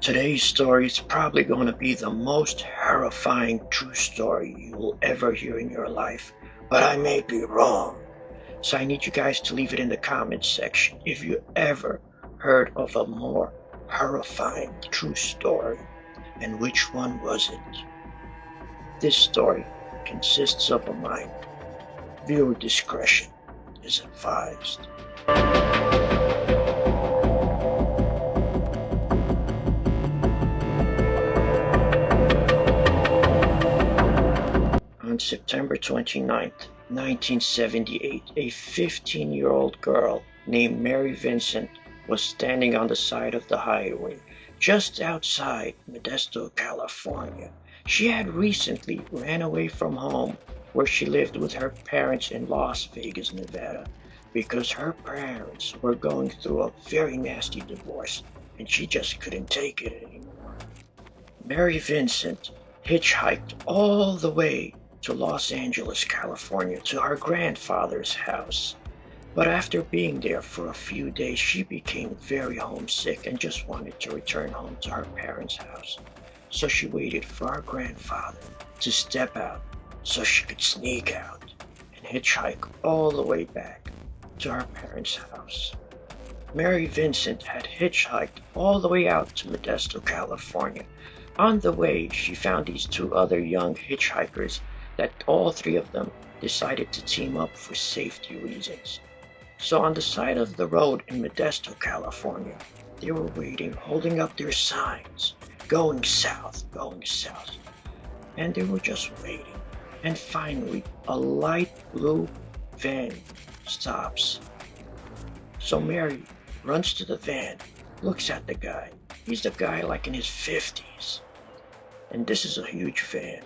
Today's story is probably going to be the most horrifying true story you will ever hear in your life, but I may be wrong. So I need you guys to leave it in the comments section if you ever heard of a more horrifying true story, and which one was it? This story consists of a minor. Viewer discretion is advised. On September 29th, 1978, a 15-year-old girl named Mary Vincent was standing on the side of the highway just outside Modesto, California. She had recently ran away from home where she lived with her parents in Las Vegas, Nevada, because her parents were going through a very nasty divorce and she just couldn't take it anymore. Mary Vincent hitchhiked all the way to Los Angeles, California, to her grandfather's house. But after being there for a few days, she became very homesick and just wanted to return home to her parents' house. So she waited for her grandfather to step out so she could sneak out and hitchhike all the way back to her parents' house. Mary Vincent had hitchhiked all the way out to Modesto, California. On the way, she found these two other young hitchhikers that all three of them decided to team up for safety reasons. So on the side of the road in Modesto, California, they were waiting, holding up their signs, going south, going south. And they were just waiting. And finally, a light blue van stops. So Mary runs to the van, looks at the guy. He's the guy like in his 50s. And this is a huge van.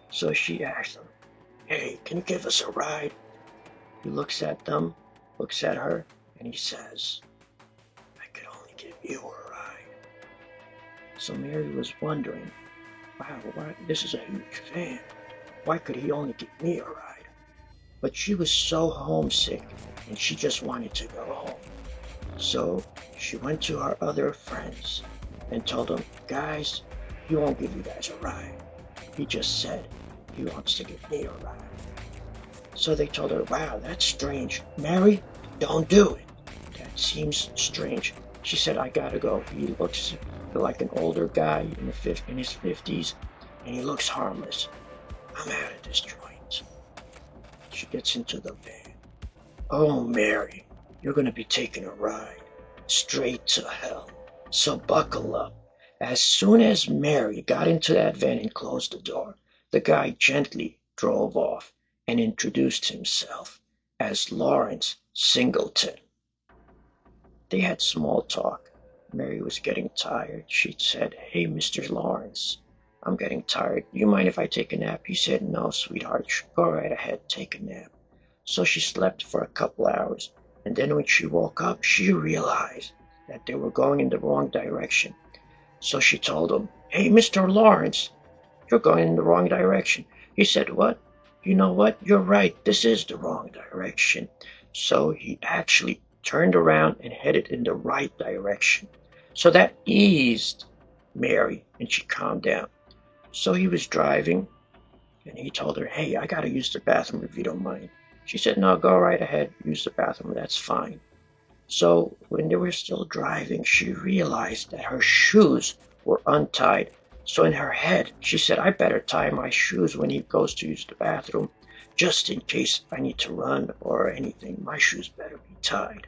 So she asks him, "Hey, can you give us a ride?" He looks at them, looks at her, and he says, "I could only give you a ride." So Mary was wondering, wow, this is a huge van. Why could he only give me a ride? But she was so homesick, and she just wanted to go home. So she went to her other friends and told them, "Guys, he won't give you guys a ride. He just said he wants to give me a ride." So they told her, "Wow, that's strange. Mary, don't do it. That seems strange." She said, "I gotta go. He looks like an older guy in his 50s, and he looks harmless. I'm out of this joint." She gets into the van. "Oh, Mary, you're gonna be taking a ride straight to hell. So buckle up." As soon as Mary got into that van and closed the door, the guy gently drove off and introduced himself as Lawrence Singleton. They had small talk. Mary was getting tired. She said, "Hey, Mr. Lawrence, I'm getting tired. Do you mind if I take a nap?" He said, "No, sweetheart, go right ahead, take a nap." So she slept for a couple hours, and then when she woke up, she realized that they were going in the wrong direction. So she told him, "Hey, Mr. Lawrence, you're going in the wrong direction." He said, "What? You know what? You're right. This is the wrong direction." So he actually turned around and headed in the right direction. So that eased Mary, and she calmed down. So he was driving, and he told her, "Hey, I gotta use the bathroom if you don't mind." She said, "No, go right ahead. Use the bathroom. That's fine." So when they were still driving, she realized that her shoes were untied. So in her head, she said, "I better tie my shoes when he goes to use the bathroom, just in case I need to run or anything. My shoes better be tied."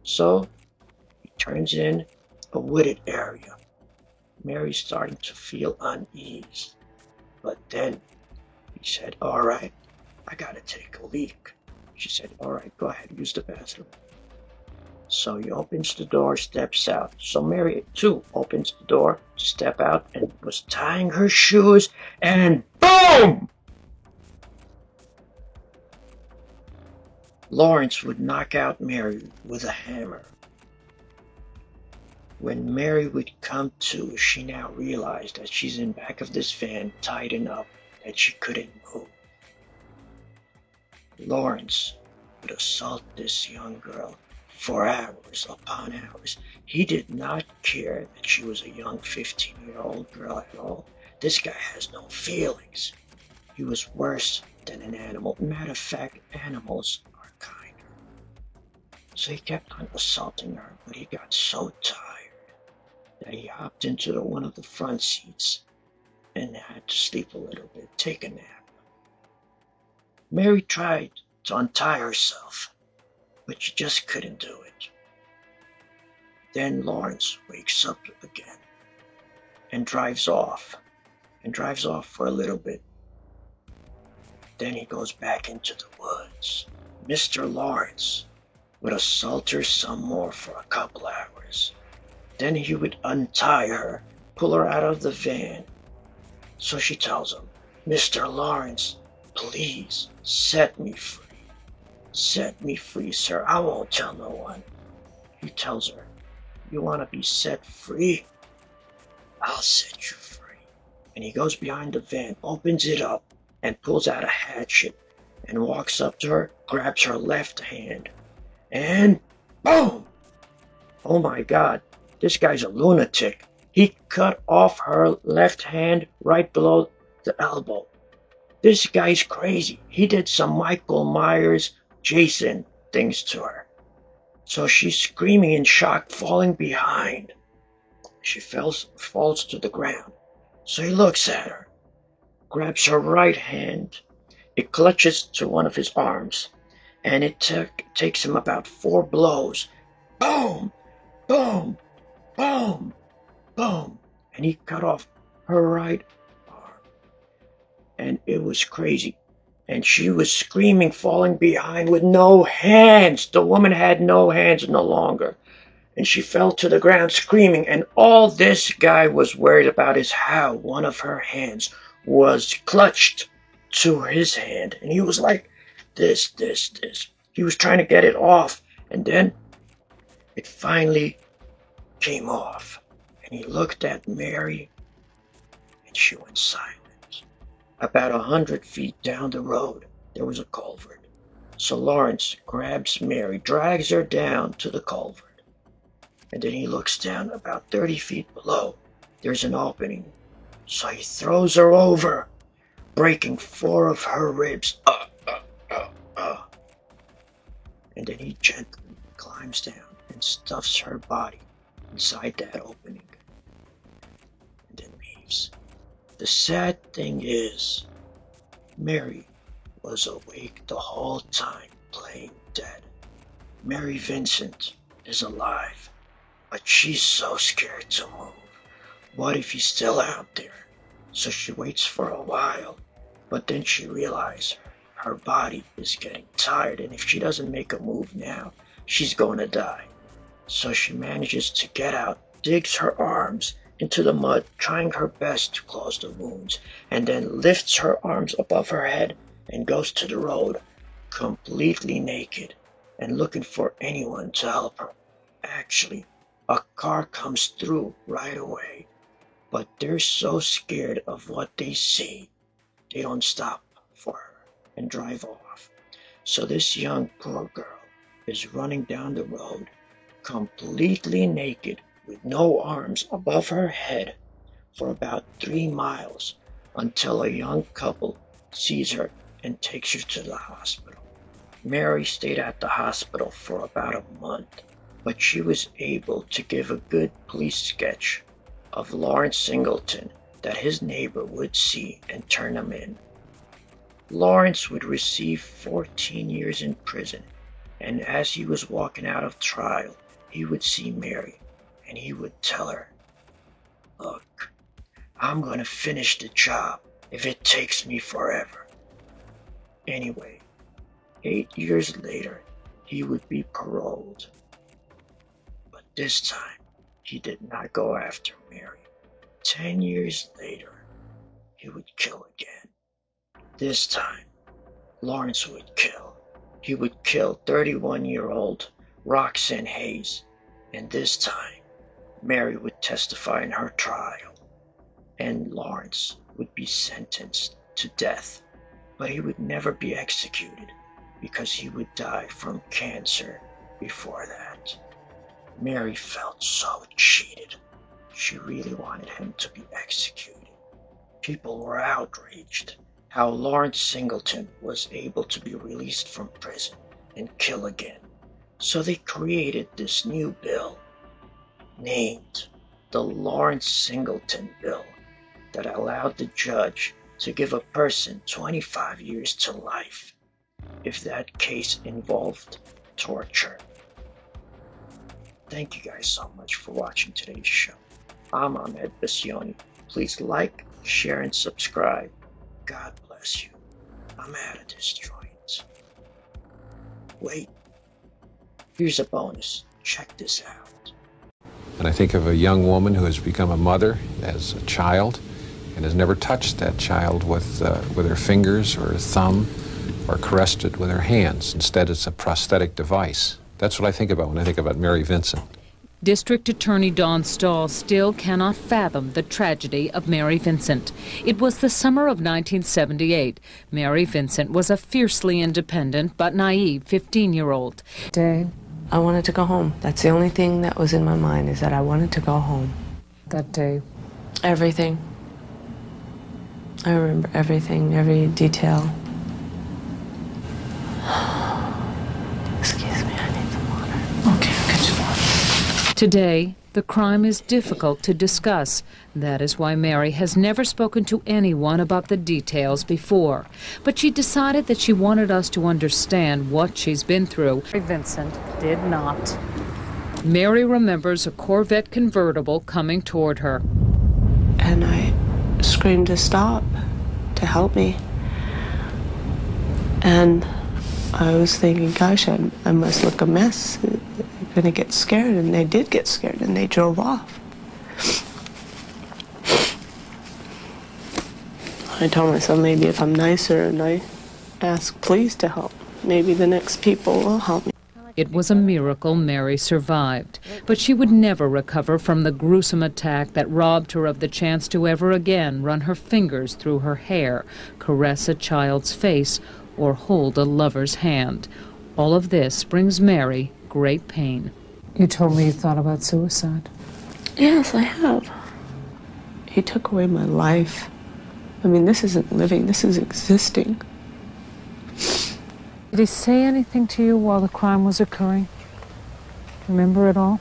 So he turns in a wooded area. Mary's starting to feel unease. But then he said, "All right, I gotta take a leak." She said, "All right, go ahead, use the bathroom." So he opens the door, steps out. So Mary, too, opens the door to step out and was tying her shoes, and boom! Lawrence would knock out Mary with a hammer. When Mary would come to, she now realized that she's in back of this van, tied up, that she couldn't move. Lawrence would assault this young girl for hours upon hours. He did not care that she was a young 15-year-old girl at all. This guy has no feelings. He was worse than an animal. Matter of fact, animals are kinder. So he kept on assaulting her, but he got so tired that he hopped into one of the front seats and had to sleep a little bit, take a nap. Mary tried to untie herself, but she just couldn't do it. Then Lawrence wakes up again and drives off for a little bit. Then he goes back into the woods. Mr. Lawrence would assault her some more for a couple hours. Then he would untie her, pull her out of the van. So she tells him, "Mr. Lawrence, please set me free. Set me free, sir. I won't tell no one." He tells her, "You want to be set free? I'll set you free." And he goes behind the van, opens it up, and pulls out a hatchet and walks up to her, grabs her left hand, and boom! Oh my God, this guy's a lunatic. He cut off her left hand right below the elbow. This guy's crazy. He did some Michael Myers, Jason things to her. So she's screaming in shock, falling behind. She falls to the ground. So he looks at her, grabs her right hand. It clutches to one of his arms, and it takes him about 4 blows. Boom! Boom! Boom! Boom! And he cut off her right arm. And it was crazy. And she was screaming, falling behind with no hands. The woman had no hands no longer. And she fell to the ground screaming. And all this guy was worried about is how one of her hands was clutched to his hand. And he was like, this. He was trying to get it off. And then it finally came off. And he looked at Mary, and she went silent. About 100 feet down the road, there was a culvert. So Lawrence grabs Mary, drags her down to the culvert. And then he looks down about 30 feet below. There's an opening. So he throws her over, breaking 4 of her ribs. And then he gently climbs down and stuffs her body inside that opening. And then leaves. The sad thing is, Mary was awake the whole time, playing dead. Mary Vincent is alive, but she's so scared to move. What if he's still out there? So she waits for a while, but then she realizes her body is getting tired, and if she doesn't make a move now, she's going to die. So she manages to get out, digs her arms into the mud, trying her best to close the wounds, and then lifts her arms above her head and goes to the road, completely naked and looking for anyone to help her. Actually, a car comes through right away, but they're so scared of what they see, they don't stop for her and drive off. So this young poor girl is running down the road, completely naked, with no arms above her head, for about 3 miles, until a young couple sees her and takes her to the hospital. Mary stayed at the hospital for about a month, but she was able to give a good police sketch of Lawrence Singleton that his neighbor would see and turn him in. Lawrence would receive 14 years in prison, and as he was walking out of trial, he would see Mary, and he would tell her, "Look, I'm going to finish the job if it takes me forever." Anyway, 8 years later, he would be paroled. But this time, he did not go after Mary. 10 years later, he would kill again. This time, Lawrence would kill. He would kill 31-year-old Roxanne Hayes, and this time, Mary would testify in her trial, and Lawrence would be sentenced to death, but he would never be executed because he would die from cancer before that. Mary felt so cheated. She really wanted him to be executed. People were outraged how Lawrence Singleton was able to be released from prison and kill again. So they created this new bill named the Lawrence Singleton Bill that allowed the judge to give a person 25 years to life if that case involved torture. Thank you guys so much for watching today's show. I'm Ahmed Bassioni. Please like, share, and subscribe. God bless you. I'm out of this joint. Wait. Here's a bonus. Check this out. And I think of a young woman who has become a mother as a child and has never touched that child with her fingers or her thumb or caressed it with her hands. Instead, it's a prosthetic device. That's what I think about when I think about Mary Vincent. District Attorney Don Stahl still cannot fathom the tragedy of Mary Vincent. It was the summer of 1978. Mary Vincent was a fiercely independent but naive 15-year-old. I wanted to go home. That's the only thing that was in my mind, is that I wanted to go home. That day? Everything. I remember everything, every detail. Excuse me, I need some water. Okay, I'll get you water. Today, the crime is difficult to discuss. That is why Mary has never spoken to anyone about the details before. But she decided that she wanted us to understand what she's been through. Mary Vincent did not. Mary remembers a Corvette convertible coming toward her. And I screamed to stop, to help me. And I was thinking, gosh, I must look a mess. They're going to get scared, and they did get scared, and they drove off. I told myself, maybe if I'm nicer and I ask please to help, maybe the next people will help me. It was a miracle Mary survived, but she would never recover from the gruesome attack that robbed her of the chance to ever again run her fingers through her hair, caress a child's face, or hold a lover's hand. All of this brings Mary great pain. You told me you thought about suicide. Yes, I have. He took away my life. I mean, this isn't living, this is existing. Did he say anything to you while the crime was occurring? Remember it all?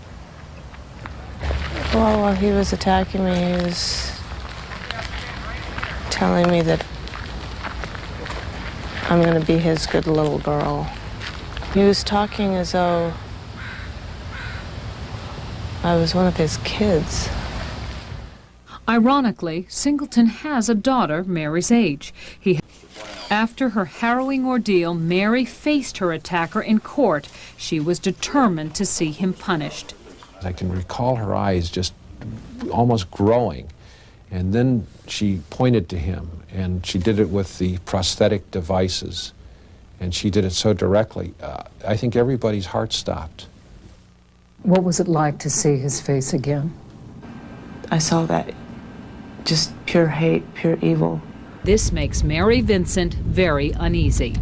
Well, while he was attacking me, he was telling me that I'm going to be his good little girl. He was talking as though I was one of his kids. Ironically, Singleton has a daughter Mary's age. After her harrowing ordeal, Mary faced her attacker in court. She was determined to see him punished. I can recall her eyes just almost growing. And then she pointed to him, and she did it with the prosthetic devices. And she did it so directly. I think everybody's heart stopped. What was it like to see his face again? I saw that just pure hate, pure evil. This makes Mary Vincent very uneasy.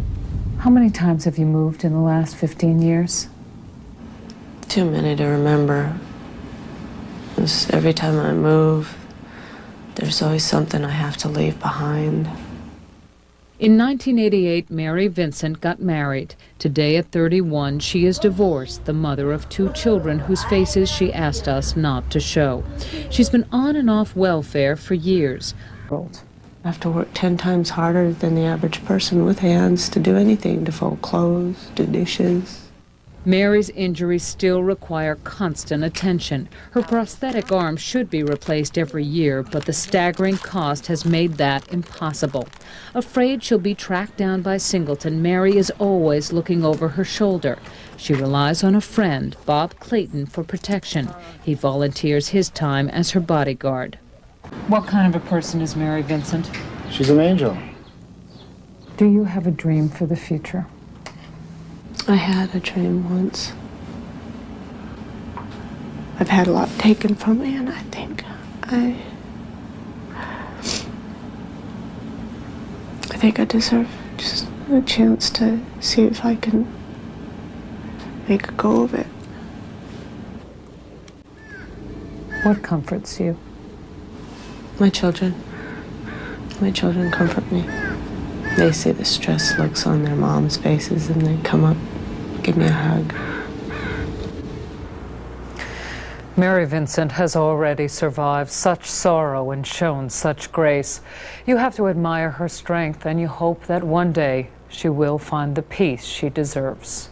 How many times have you moved in the last 15 years? Too many to remember. Just every time I move, there's always something I have to leave behind. In 1988, Mary Vincent got married. Today at 31, she is divorced, the mother of 2 children whose faces she asked us not to show. She's been on and off welfare for years. I have to work 10 times harder than the average person with hands to do anything, to fold clothes, do dishes. Mary's injuries still require constant attention. Her prosthetic arm should be replaced every year, but the staggering cost has made that impossible. Afraid she'll be tracked down by Singleton, Mary is always looking over her shoulder. She relies on a friend, Bob Clayton, for protection. He volunteers his time as her bodyguard. What kind of a person is Mary Vincent? She's an angel. Do you have a dream for the future? I had a dream once. I've had a lot taken from me, and I think I deserve just a chance to see if I can make a go of it. What comforts you? My children. My children comfort me. They see the stressed looks on their moms' faces and they come up, give me a hug. Mary Vincent has already survived such sorrow and shown such grace. You have to admire her strength, and you hope that one day she will find the peace she deserves.